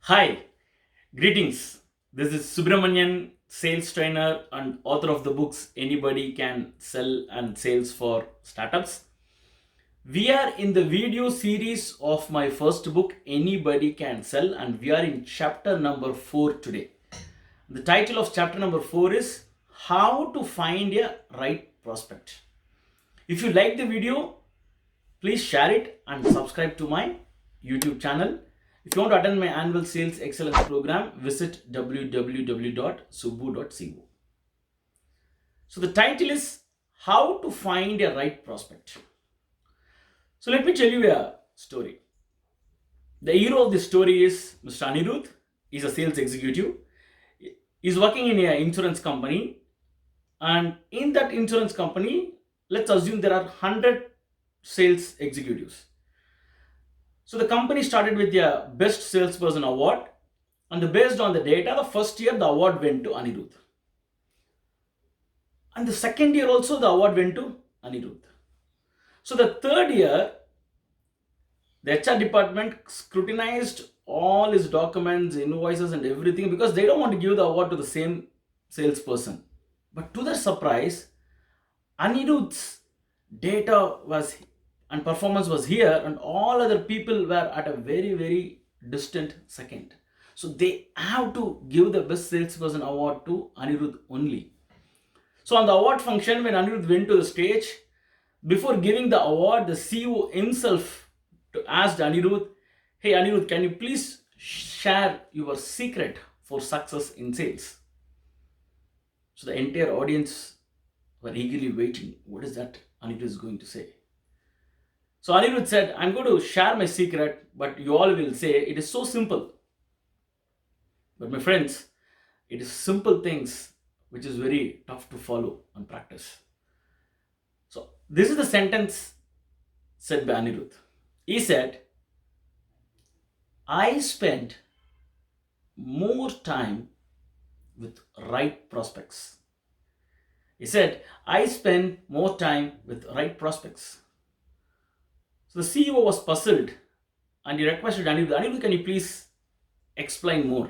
Hi, greetings. This is Subramanian, sales trainer and author of the books Anybody Can Sell and Sales for Startups. We are in the video series of my first book, Anybody Can Sell, and we are in chapter number 4 today. The title of chapter number 4 is How to Find a Right Prospect. If you like the video, please share it and subscribe to my YouTube channel. If you want to attend my annual sales excellence program, visit www.subu.co. So the title is How to Find a Right Prospect. So let me tell you a story. The hero of this story is Mr. Anirudh. He's a sales executive. He's working in an insurance company, and in that insurance company, let's assume there are 100 sales executives. So the company started with the best salesperson award, and based on the data, the first year the award went to Anirudh, and the second year also the award went to Anirudh. So the third year, the HR department scrutinized all his documents, invoices, and everything because they don't want to give the award to the same salesperson. But to their surprise, Anirudh's data was and performance was here, and all other people were at a very distant second. So they have to give the best salesperson award to Anirudh only. So on the award function, when Anirudh went to the stage, before giving the award, the CEO himself asked Anirudh, "Hey Anirudh, can you please share your secret for success in sales?" So the entire audience were eagerly waiting. What is that Anirudh is going to say? So Anirudh said, "I'm going to share my secret, but you all will say it is so simple." But my friends, it is simple things which is very tough to follow and practice. So this is the sentence said by Anirudh. He said, "I spend more time with right prospects." He said, "I spend more time with right prospects." So the CEO was puzzled and he requested Anirudh, "Can you please explain more?"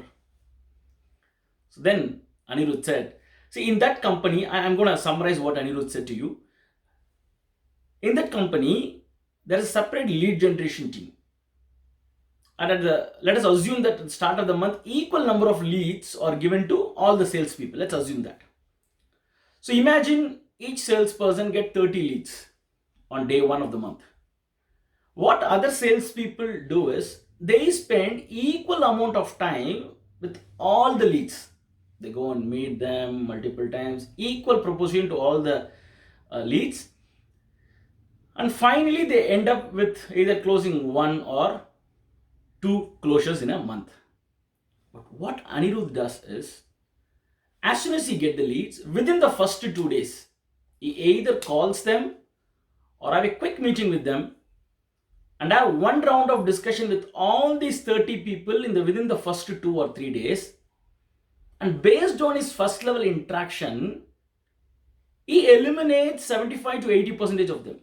So then Anirudh said, "See, in that company," I'm going to summarize what Anirudh said to you. In that company, there is a separate lead generation team. And let us assume that at the start of the month, equal number of leads are given to all the salespeople. Let's assume that. So imagine each salesperson get 30 leads on day 1 of the month. What other salespeople do is they spend equal amount of time with all the leads. They go and meet them multiple times, equal proportion to all the leads. And finally, they end up with either closing 1 or 2 closures in a month. But what Anirudh does is, as soon as he gets the leads, within the first 2 days, he either calls them or have a quick meeting with them and have one round of discussion with all these 30 people within the first 2 or 3 days. And based on his first level interaction, he eliminates 75 to 80% of them.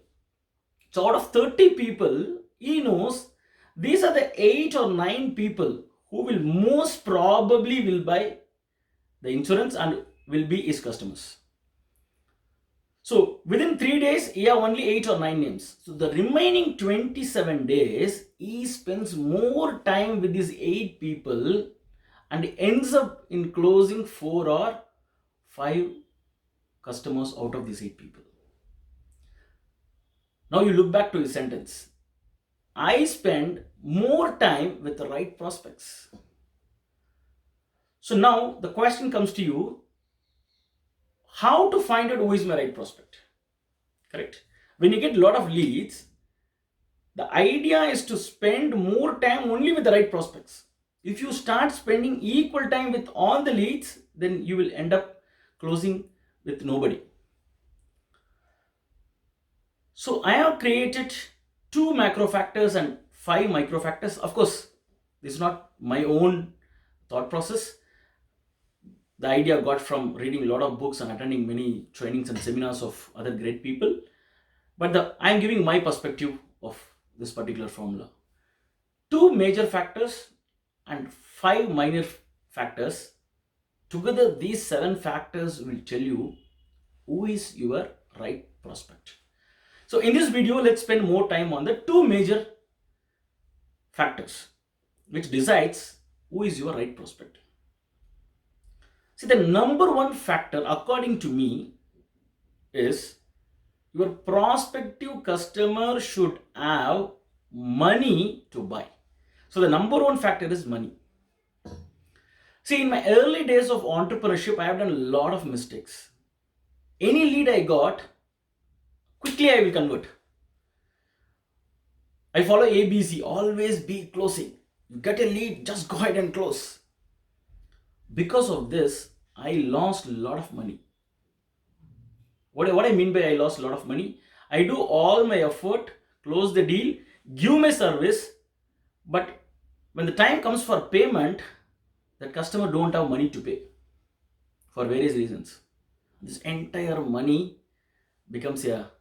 So out of 30 people, he knows these are the 8 or 9 people who will most probably will buy the insurance and will be his customers. So within 3 days, he have only 8 or 9 names. So the remaining 27 days, he spends more time with these 8 people and ends up in closing 4 or 5 customers out of these 8 people. Now you look back to his sentence. I spend more time with the right prospects. So now the question comes to you, how to find out who is my right prospect? Correct? When you get a lot of leads, the idea is to spend more time only with the right prospects. If you start spending equal time with all the leads, then you will end up closing with nobody. So I have created 2 macro factors and 5 micro factors. Of course, this is not my own thought process. The idea I got from reading a lot of books and attending many trainings and seminars of other great people. But I am giving my perspective of this particular formula. 2 major factors and 5 minor factors. Together, these 7 factors will tell you who is your right prospect. So in this video, let's spend more time on the 2 major factors which decides who is your right prospect. See, the number one factor according to me is your prospective customer should have money to buy. So the number one factor is money. See, in my early days of entrepreneurship, I have done a lot of mistakes. Any lead I got, quickly I will convert. I follow ABC, always be closing. You get a lead, just go ahead and close. Because of this, I lost a lot of money. What I mean by I lost a lot of money, I do all my effort, close the deal, give my service, but when the time comes for payment, the customer don't have money to pay for various reasons. This entire money becomes a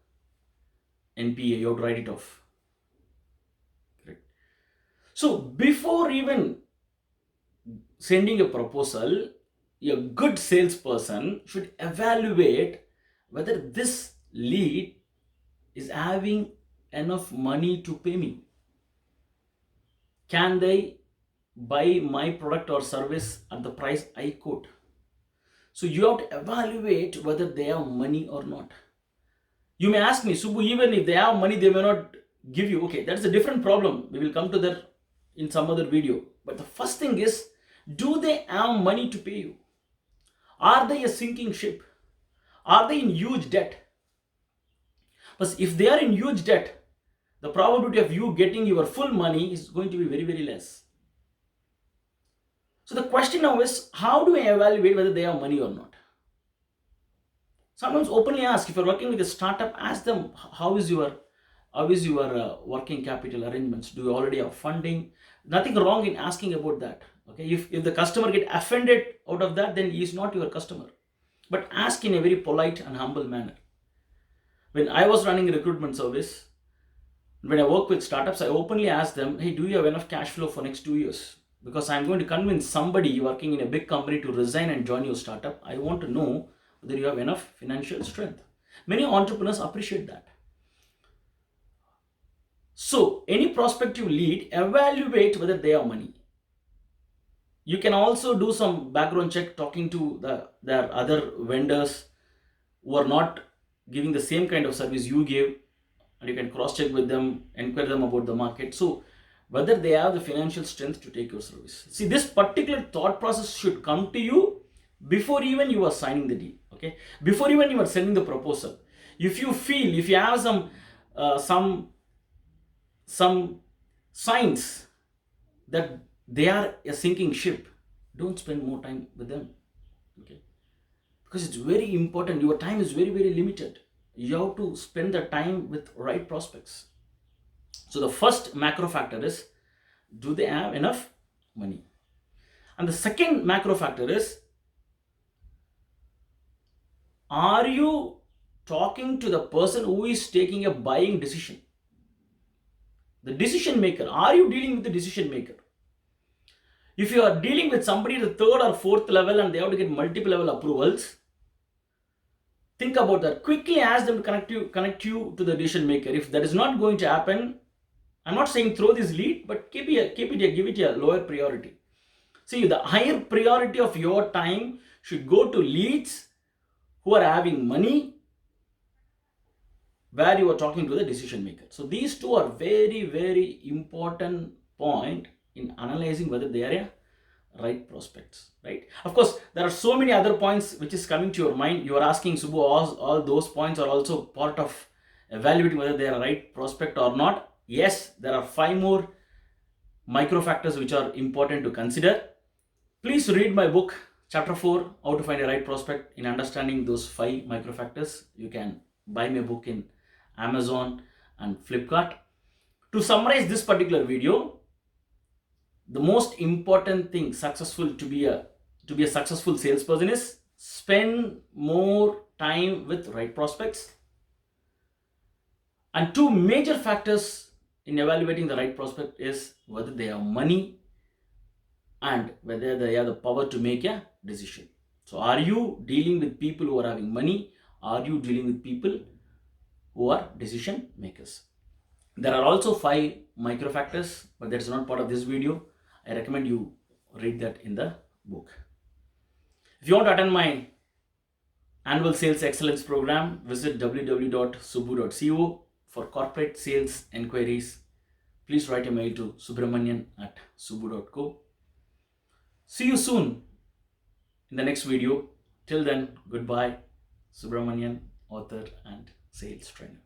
NPA, you have to write it off. Correct. So before even sending a proposal, a good salesperson should evaluate whether this lead is having enough money to pay me. Can they buy my product or service at the price I quote? So you have to evaluate whether they have money or not. You may ask me, Subbu, even if they have money, they may not give you. Okay, that's a different problem. We will come to that in some other video. But the first thing is, do they have money to pay you? Are they a sinking ship? Are they in huge debt? But if they are in huge debt, the probability of you getting your full money is going to be very, very less. So the question now is, how do I evaluate whether they have money or not? Sometimes openly ask, if you're working with a startup, ask them, how is your working capital arrangements? Do you already have funding? Nothing wrong in asking about that. Okay, if the customer get offended out of that, then he is not your customer. But ask in a very polite and humble manner. When I was running a recruitment service, when I work with startups, I openly ask them, hey, do you have enough cash flow for next 2 years? Because I'm going to convince somebody working in a big company to resign and join your startup. I want to know whether you have enough financial strength. Many entrepreneurs appreciate that. So any prospective lead, evaluate whether they have money. You can also do some background check, talking to their other vendors who are not giving the same kind of service you give, and you can cross check with them, inquire them about the market. So whether they have the financial strength to take your service. See, this particular thought process should come to you before even you are signing the deal. Okay, before even you are sending the proposal. If you have some signs that they are a sinking ship, don't spend more time with them. Okay, because it's very important. Your time is very, very limited. You have to spend the time with right prospects. So the first macro factor is, do they have enough money? And the second macro factor is, are you talking to the person who is taking a buying decision? The decision maker. Are you dealing with the decision maker? If you are dealing with somebody at the third or fourth level and they have to get multiple level approvals, think about that. Quickly ask them to connect you to the decision maker. If that is not going to happen, I'm not saying throw this lead, but give it a lower priority. See, the higher priority of your time should go to leads who are having money, where you are talking to the decision maker. So these two are very, very important point in analyzing whether they are a right prospects, right? Of course, there are so many other points which is coming to your mind. You are asking, Subbu, all those points are also part of evaluating whether they are a right prospect or not. Yes, there are 5 more micro factors which are important to consider. Please read my book, Chapter 4, How to Find a Right Prospect. In understanding those 5 micro factors, you can buy my book in Amazon and Flipkart. To summarize this particular video, the most important thing to be a successful salesperson is spend more time with right prospects. And 2 major factors in evaluating the right prospect is whether they have money and whether they have the power to make a decision. So, are you dealing with people who are having money? Are you dealing with people who are decision makers? There are also 5 micro factors, but that's not part of this video. I recommend you read that in the book. If you want to attend my annual sales excellence program, visit www.subu.co. For corporate sales enquiries, please write a mail to subramanian@subu.co. See you soon in the next video. Till then, goodbye. Subramanian, author and sales trainer.